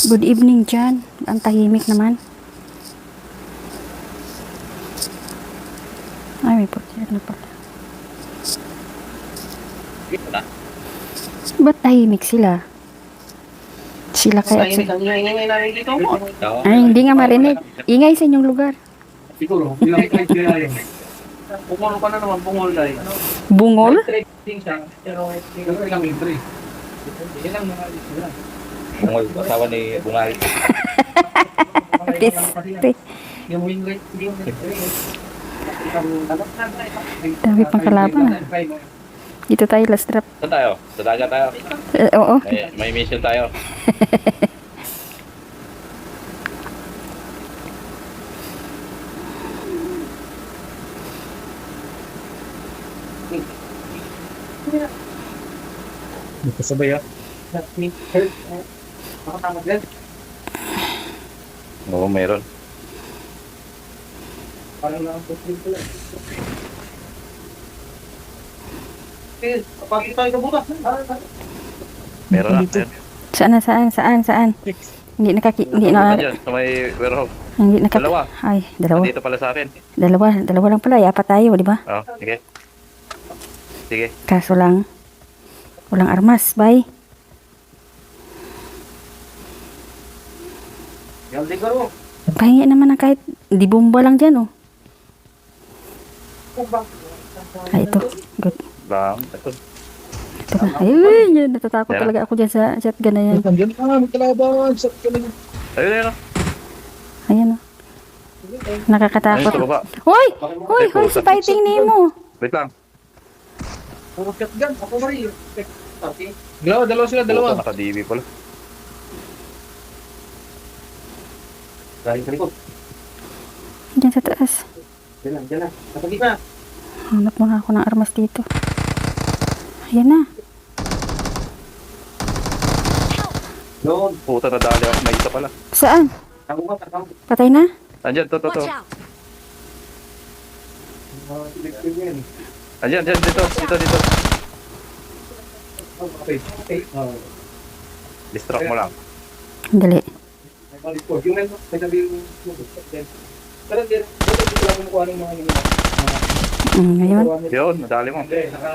Good evening dyan. Ang tahimik naman. Ay, may portier na pala. Dito na. Ba't tahimik sila? Sila kaya... Tahimik ang ingay namin dito. Ay, hindi nga marinig. Ingay sa inyong lugar. Siguro, bilang trade kaya yun. Bungol ka na naman, bungol na yun. Bungol? Trading siya, pero ilang yung trade. Yan lang mga isla. Bungol, asawa ni Bungal. Piste. Yung wing rate, yung trade. Dami pang kalaban. Dito tayo last drop. Saan tayo? Sa dagat tayo. Oo. May mission tayo. Kasabay ah. Makatamag din. Oo, mayroon. Parang lang po dito lang. Eh, kapag tayo kabukas. Meron na. Dito. Saan? Hindi hindi na... Diyan, sa may warehouse. Hindi nakaki... Dalawa. Ay, dalawa. Dito pala sa akin. Dalawa lang pala. Apat tayo, di ba? Oo, sige. Sige. Kaso lang, walang armas. Bye. Yan din karo. Pahingi naman ng kahit di bomba lang dyan, oh. Ay, ito. Good. Bang. Ito. Ito ba? Ay, yun. Natatakot Yan. talaga ako dyan sa shotgun na yan. Nandiyan ka nga, magkalaban. Sa kalang. Ayun, ayun. Ayan, oh. Ayun, Nakakatakot. sa baba. Hoy! Hoy! Si fighting Nemo! Wait lang. Puro shotgun. Ako ba rin. Dalawa sila, Puta, naka-DB pala. Dahil sa likod. Diyan sa taas. Diyan na. Nasa gitna. Hanap muna ako ng armas dito. Ayan na. Doon. Puta, nadali ako. May isa pala. Saan? Tango ka, tango. Patay na? Andyan, to. Watch out! Andyan, dito. Okay. Distract mo lang. Dali. Yung may sabi yung pero hindi lang mo kuha ng mga yun. Ngayon. Yun, nadali mo. Hindi, naka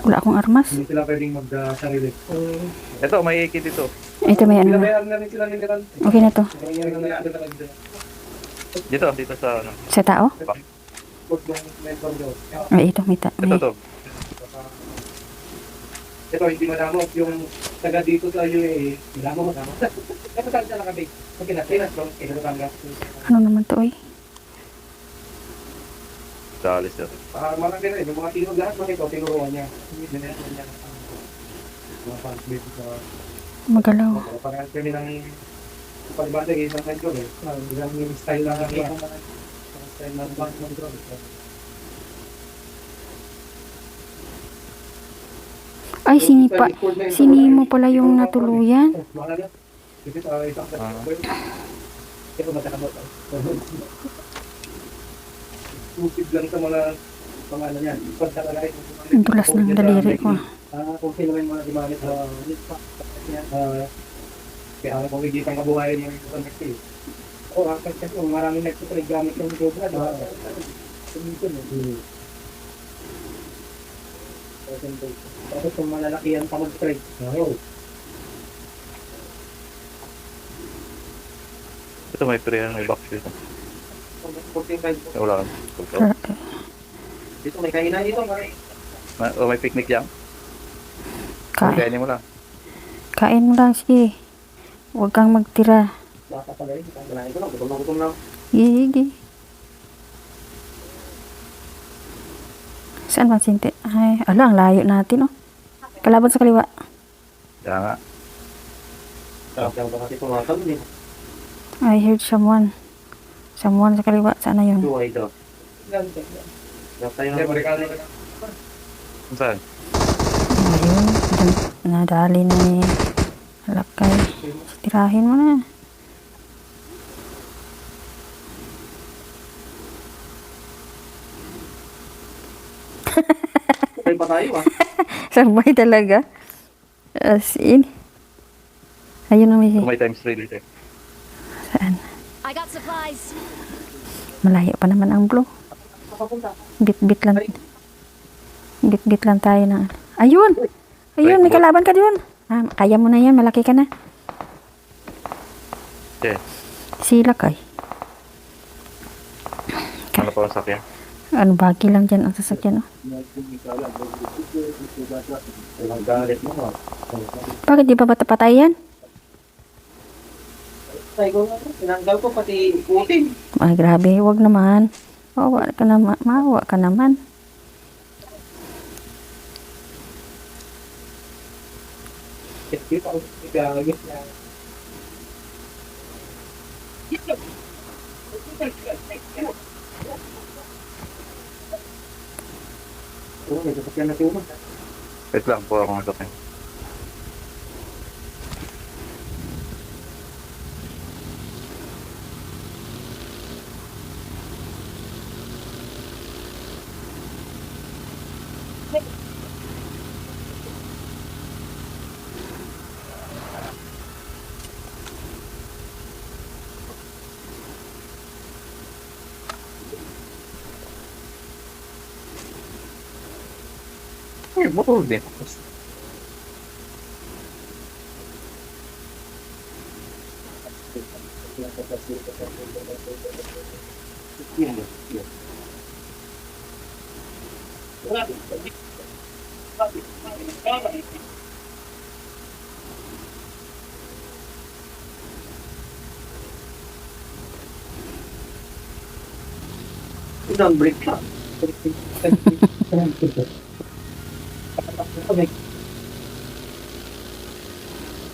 Wala akong armas. hindi sila pwedeng mag-sarili. Ito, may AK dito. Ito may ano na. Pinabayaan na rin sila ng general. Okay na to. Dito sa ano. Sa tao? Ay, ito may Ito. Ito, hindi madamot. Yung taga dito sa UAE, madamot. Ito saan siya nakabig? Pag kinatinas, ito tangga. Ano naman to, eh? Dali siya. Marami rin, yung mga tinug lahat, ito, tinuruan niya. Binayaan niya mga fans sa Magalaw. parang kami ng pagbantay isang medyo eh. Ilang yung style lang ang style ng bank ng drone. Ay, sinimo pala yung natuluyan. Stupid lang sa mga pangalan yan. Ang dulas ng daliri ko. Kung sino may mga gumamit sa kaya ang pagigitang kabuhayan yung connective. O, kasi maraming nagsitrade gamit yung Cobra. Tapos kung malalaki yan pa mag-trade. Ito may may box dito. Wala lang. Dito may kainan dito. May picnic dyan. Kainin mo lang. Kain mo lang, sige. Huwag kang magtira. Baka pala rin. Kailangan ko lang. Gutom lang. Gigi. Saan bang sinti? Ay, ala, ang layo natin, oh. Kalaban sa kaliwa. Kaya nga. Kaya ba kasi tumatag din. I heard someone. Someone sa kaliwa. Sana yun? Duway daw. Tayo na. Saan? Ayun. Nadali na eh. Lakay. Tirahin mo na. Sabay pa tayo ah. Sabay talaga. As in. Ayun na may... Kung may times 3 dito. Saan? I got supplies. Malayo pa naman ang blow. Bit-bit lang. Bit-bit lang tayo na. Ayun! Ayun, may kalaban ka doon. Ah, kaya mo na yan, malaki ka na. Okay. Sila kay. Ano pa ang sakyan? Ano, bagi lang dyan ang sasakyan. Oh. Walang galit mo ah. Bakit di ba patay yan? Tay ko nga, tinanggal ko pati putin. Ay, grabe, wag naman. Mawa ka naman. Mawa ka naman. Kita ko gagawin na. Oh, may sasakyan na tuman. Wait lang po akong sakyan. Ay, motor din. Unang break ka.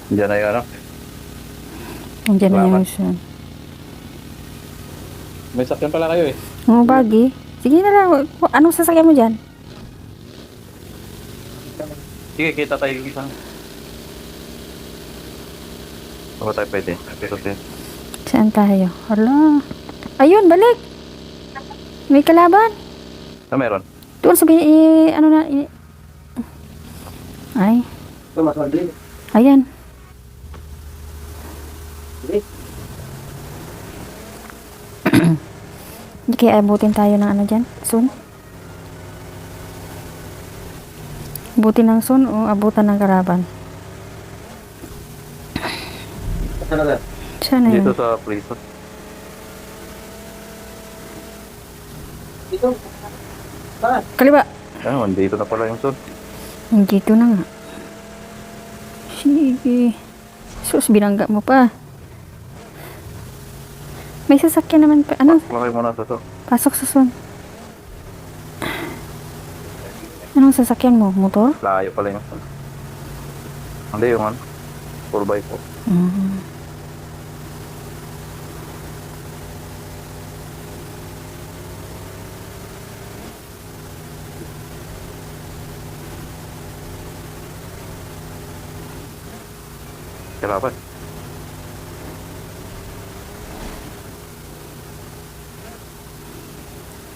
Diyan na yung ano. Nandiyan na Salamat. yung sun. May sakyan pala kayo eh. Oh, bagi. Sige na lang. Anong sasakyan mo dyan? Sige, kita tayo yung isang. Baka tayo pwede. Pero din. Saan tayo? Hala. Ayun, balik. May kalaban. Ah, meron. Doon sabi, ano na, ay, Ito, mas madaling. ayan. Sige. Hindi kaya abutin tayo ng ano dyan, soon. Abutin ng soon o abutan ng karaban. Saan na? Saan na Dito yun? sa prison. Dito. Saan? Kaliwa. Ah, dito na pala yung sun. Dito na nga. Sige. Sus, binangga mo pa. May sasakyan naman pa. Ano? Lakay muna sa to. Pasok sa sun. Anong sasakyan mo? Motor? Layo pala yung sun. Hindi yung ano. 4x4. Mm. Kalaban.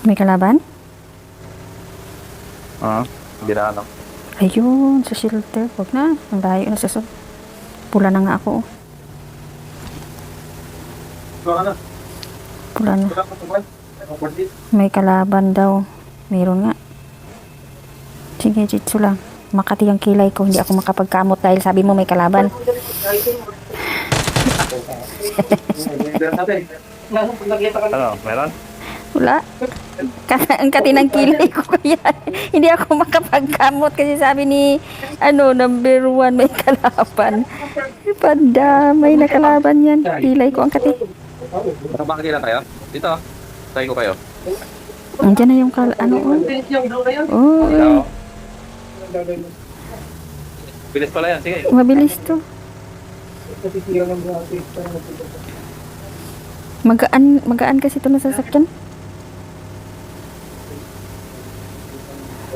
May kalaban? Ah, hindi na ano. Ayun, sa shelter. Huwag na. Ang layo na sa sun. Pula na nga ako. Baka na. Pula na. Wala ka tuman. Ako po dito. May kalaban daw. Meron nga. Sige, jitsu lang. Makati ang kilay ko. Hindi ako makapagkamot dahil sabi mo may kalaban. Ano, meron? Wala. Ang kati ng kilay ko kaya hindi ako makapagkamot kasi sabi ni number 1 may kalaban. Pandamay na kalaban yan. Kilay ko ang kati. Nakabakit lang kayo? Dito. Tayo ko kayo. Andiyan na yung oh, Hello. Bilis pala yan. Sige. mabilis to. Magaan kasi ito na sasakyan.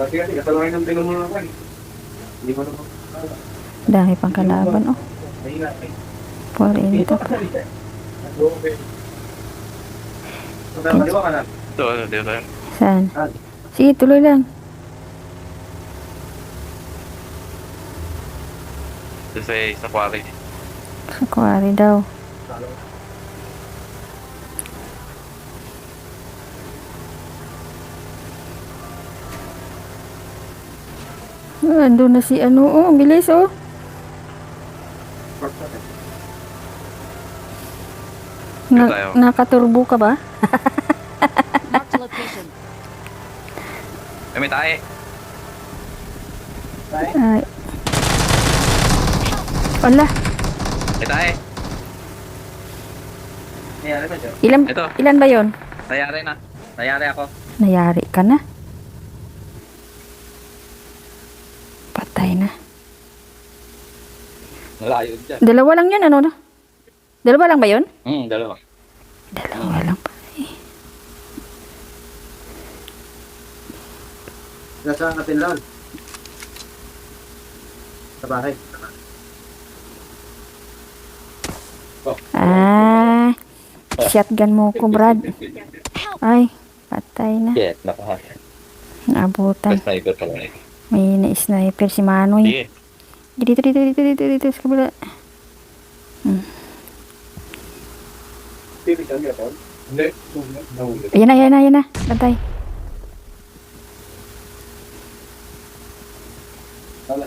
Sige, sige. Talangin ng tingin mo naman. Hindi mo naman. Dami pang kalaban. Oh, Mahina. for ito. Okay. Kaliwa ka na. Ito, dito tayo. Saan? Sige, tuloy lang. Doon sa quarry. Sa quarry daw. Andun na si ano, oh, ang bilis, oh. Dito tayo. Nakaturbo ka ba? Marked a location. May tae. Ay. Wala. May tae. Nangyari ba dyan? Ito. Ilan ba yon? Nayari na. Nayari ako. Nayari ka na. Patay na. Nalayo dyan. Dalawa lang yun, ano na? Dalawa lang ba yun? Dalawa. Dalawa lang pa. Nasa atin lang. Sa bahay. Ah. Shotgun mo ko, Brad. Ay, patay na. Yes, nakahasa. Naabutan. Sniper pala. May na-sniper si Manoy. Sige. Dito, sa kabila. Pipitan niya po? Hindi. Nahulog. Ayan na. Bantay.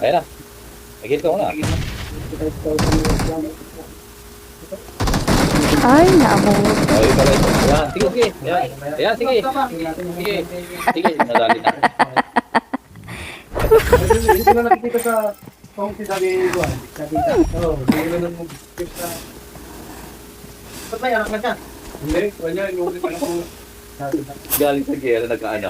Ayun na. Agil ko na. Ay, naabot. Ay, pala ito. Ayan, sige. Ayan, sige. Sige, nadali na. Hindi ko na nakikita sa kung sinabi ko. Oo, hindi ko na nag-skip sa... Ba't may anak na siya? Hindi, wala. Yung ulit pa na kung... Galing sa gera, nagkaanak.